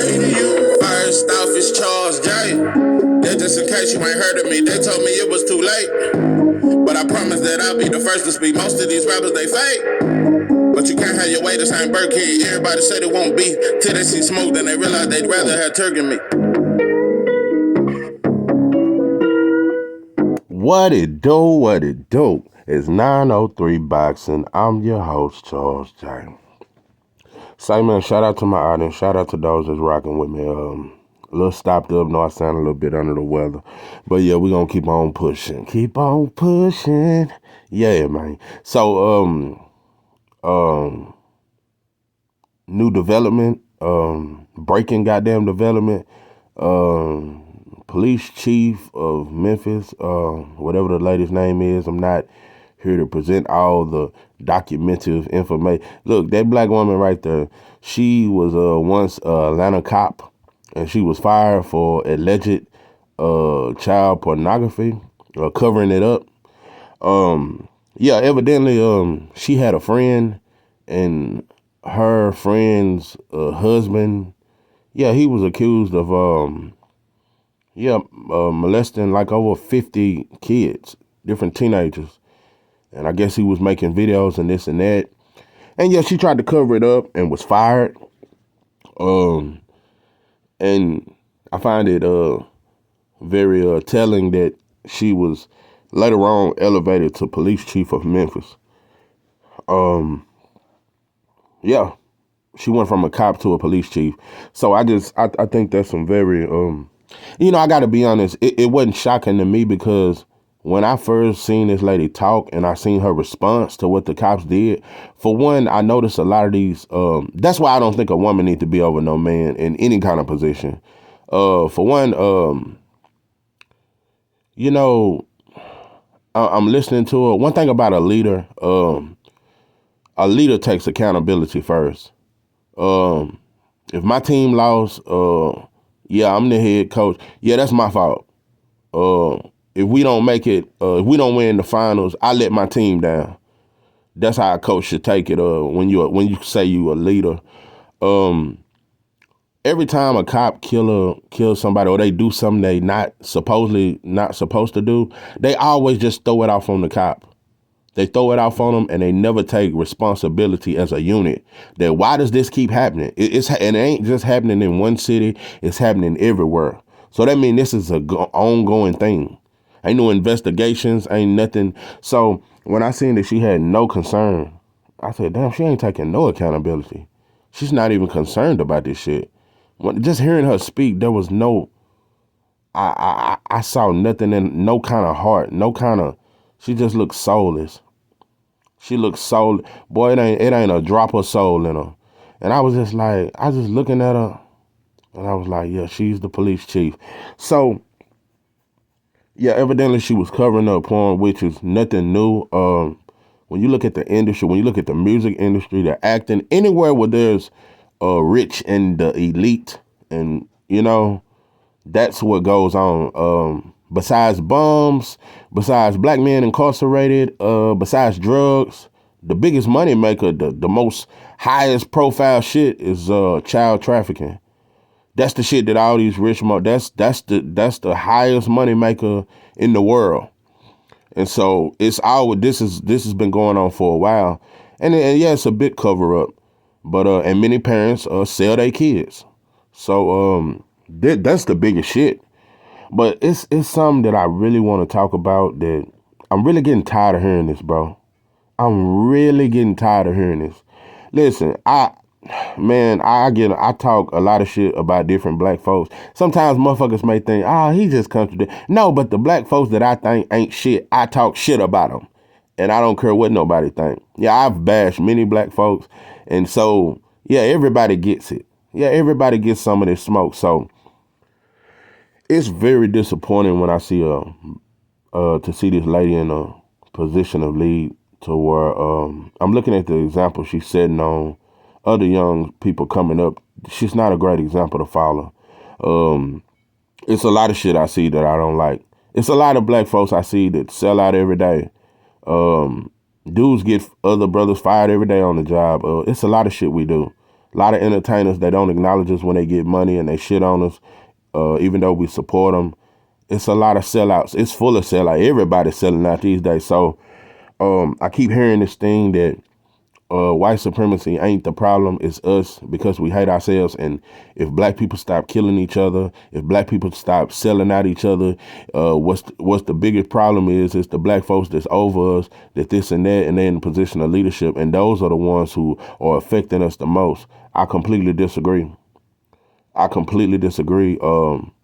First off, it's Charles J. That just in case you ain't heard of me, they told me it was too late. But I promise that I'll be the first to speak. Most of these rappers, they fake. But you can't have your way, this ain't Burger King. Everybody said it won't be till they see smoke, then they realize they'd rather have turkey meat. What it do? It's 903 Boxing. I'm your host, Charles J. Say, man, shout out to my audience. Shout out to those that's rocking with me. A little stopped up. No, I sound a little bit under the weather. But yeah, we gonna keep on pushing. Keep on pushing. Yeah, man. So, new development, breaking goddamn development, police chief of Memphis, whatever the lady's name is. I'm not here to present all the documentive information. Look, that black woman right there, she was once an Atlanta cop, and she was fired for alleged child pornography, covering it up. Yeah, evidently, she had a friend, and her friend's husband, yeah, he was accused of molesting like over 50 kids, different teenagers. And I guess he was making videos and this and that. And yeah, she tried to cover it up and was fired. And I find it very telling that she was later on elevated to police chief of Memphis. Yeah, she went from a cop to a police chief. So I think that's some very, I got to be honest, it wasn't shocking to me because when I first seen this lady talk and I seen her response to what the cops did, for one, I noticed a lot of these, that's why I don't think a woman needs to be over no man in any kind of position. For one, I'm listening to her. One thing about a leader takes accountability first. If my team lost, yeah, I'm the head coach. Yeah, that's my fault. If we don't make it, if we don't win the finals, I let my team down. That's how a coach should take it. When you say you a leader, every time a cop kills somebody or they do something they supposedly not supposed to do, they always just throw it off on the cop. They throw it off on them and they never take responsibility as a unit. That why does this keep happening? And it ain't just happening in one city. It's happening everywhere. So that means this is an ongoing thing. Ain't no investigations, ain't nothing. So when I seen that she had no concern, I said, damn, she ain't taking no accountability. She's not even concerned about this shit. Just hearing her speak, there was no, I saw nothing in, no kind of heart, no kind of, she just looked soulless. She looked soulless. Boy, it ain't a drop of soul in her. And I was just like, I was just looking at her and I was like, yeah, she's the police chief. So, yeah, evidently she was covering up porn, which is nothing new. When you look at the industry, when you look at the music industry, the acting, anywhere where there's rich and the elite, and that's what goes on. Besides bombs, besides black men incarcerated, besides drugs, the biggest money maker, the most highest profile shit is child trafficking. That's the shit that all these rich that's the highest money maker in the world. And so this has been going on for a while. And yeah, it's a big cover up. But and many parents sell their kids. So that's the biggest shit. But it's something that I really want to talk about that I'm really getting tired of hearing this, bro. I'm really getting tired of hearing this. Listen, I talk a lot of shit about different black folks. Sometimes motherfuckers may think, he just contradict. No, but the black folks that I think ain't shit, I talk shit about them. And I don't care what nobody think. Yeah, I've bashed many black folks. And so, yeah, everybody gets it. Yeah, everybody gets some of this smoke. So it's very disappointing when I see to see this lady in a position of lead to where I'm looking at the example she's setting on other young people coming up. She's not a great example to follow. It's a lot of shit I see that I don't like. It's a lot of black folks I see that sell out every day. Dudes get other brothers fired every day on the job. It's a lot of shit we do. A lot of entertainers, they don't acknowledge us when they get money and they shit on us, even though we support them. It's a lot of sellouts. It's full of sellouts. Everybody's selling out these days. So I keep hearing this thing that white supremacy ain't the problem. It's us because we hate ourselves. And if black people stop killing each other, if black people stop selling out each other, what's the biggest problem is it's the black folks that's over us, that this and that, and they're in a position of leadership. And those are the ones who are affecting us the most. I completely disagree.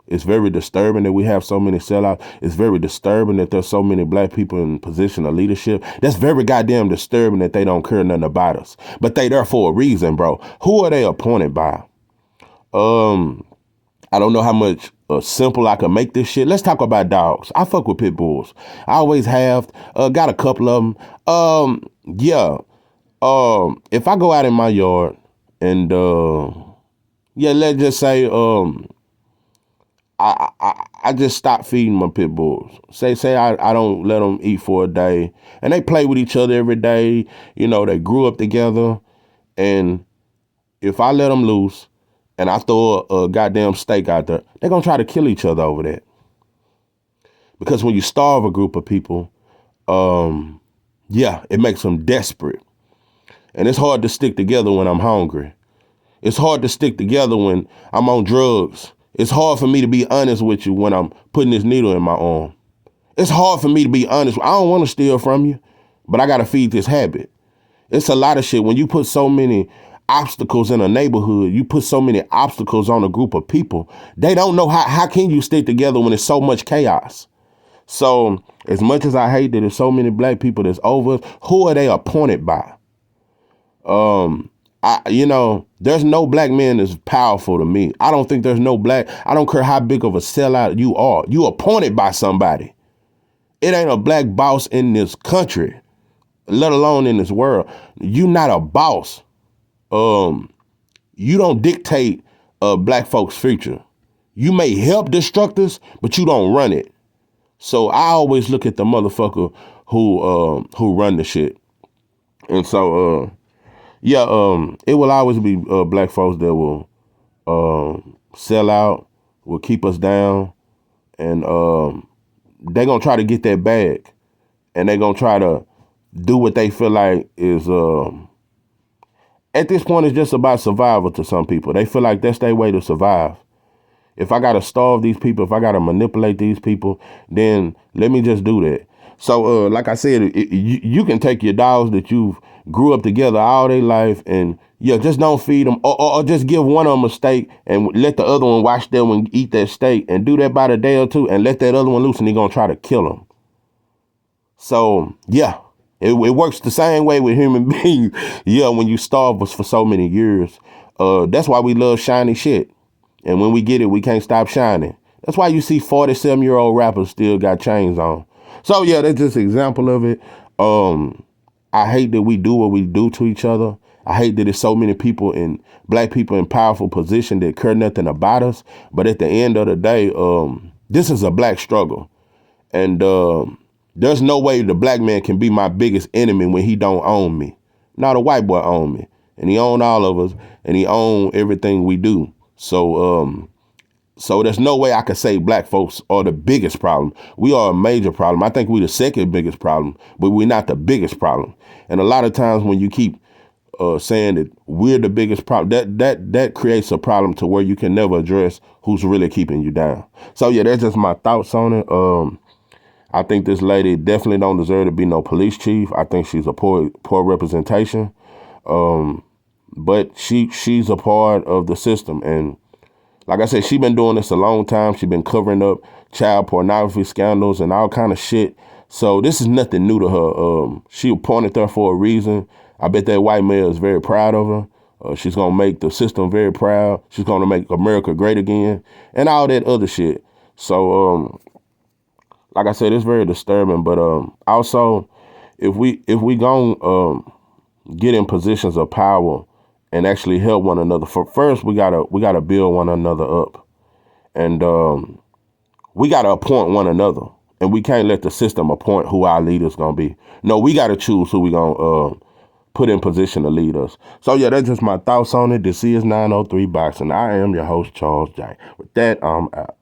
It's very disturbing that we have so many sellouts. It's very disturbing that there's so many black people in position of leadership. That's very goddamn disturbing that they don't care nothing about us. But they there for a reason, bro. Who are they appointed by? I don't know how much simple I can make this shit. Let's talk about dogs. I fuck with pit bulls. I always have. Got a couple of them. Yeah. If I go out in my yard and let's just say I just stop feeding my pit bulls. Say I don't let them eat for a day, and they play with each other every day. You know, they grew up together, and if I let them loose and I throw a goddamn steak out there, they're gonna try to kill each other over that. Because when you starve a group of people, it makes them desperate, and it's hard to stick together when I'm hungry. It's hard to stick together when I'm on drugs. It's hard for me to be honest with you when I'm putting this needle in my arm. It's hard for me to be honest. I don't want to steal from you, but I got to feed this habit. It's a lot of shit. When you put so many obstacles in a neighborhood, you put so many obstacles on a group of people, they don't know how can you stick together when there's so much chaos. So as much as I hate that there's so many black people that's over us, who are they appointed by? There's no black man that's powerful to me. I don't think there's no black. I don't care how big of a sellout you are. You appointed by somebody. It ain't a black boss in this country, let alone in this world. You not a boss. You don't dictate black folks' future. You may help destruct us, but you don't run it. So I always look at the motherfucker who run the shit. And so it will always be black folks that will sell out, will keep us down, and they're going to try to get that bag, and they're going to try to do what they feel like is, at this point, it's just about survival to some people. They feel like that's their way to survive. If I got to starve these people, if I got to manipulate these people, then let me just do that. So, like I said, you can take your dogs that you've grew up together all their life and just don't feed them or just give one of them a steak and let the other one watch them and eat that steak and do that about a day or two and let that other one loose and they're going to try to kill them. So, it works the same way with human beings. When you starve us for so many years, that's why we love shiny shit. And when we get it, we can't stop shining. That's why you see 47-year-old rappers still got chains on. So, that's just an example of it. I hate that we do what we do to each other. I hate that there's so many black people in powerful position that care nothing about us. But at the end of the day, this is a black struggle. And there's no way the black man can be my biggest enemy when he don't own me. Now the white boy own me. And he own all of us. And he own everything we do. So there's no way I could say black folks are the biggest problem. We are a major problem. I think we're the second biggest problem, but we're not the biggest problem. And a lot of times when you keep saying that we're the biggest problem, that creates a problem to where you can never address who's really keeping you down. So that's just my thoughts on it. I think this lady definitely don't deserve to be no police chief. I think she's a poor representation. But she's a part of the system. And like I said, she's been doing this a long time. She's been covering up child pornography scandals and all kind of shit. So this is nothing new to her. She appointed her for a reason. I bet that white male is very proud of her. She's going to make the system very proud. She's going to make America great again and all that other shit. So, like I said, it's very disturbing. But also, if we going get in positions of power and actually help one another. First, we gotta build one another up, and we gotta appoint one another. And we can't let the system appoint who our leader's gonna be. No, we gotta choose who we gonna put in position to lead us. So yeah, that's just my thoughts on it. This is 903 Boxing. I am your host, Charles J. With that, I'm out.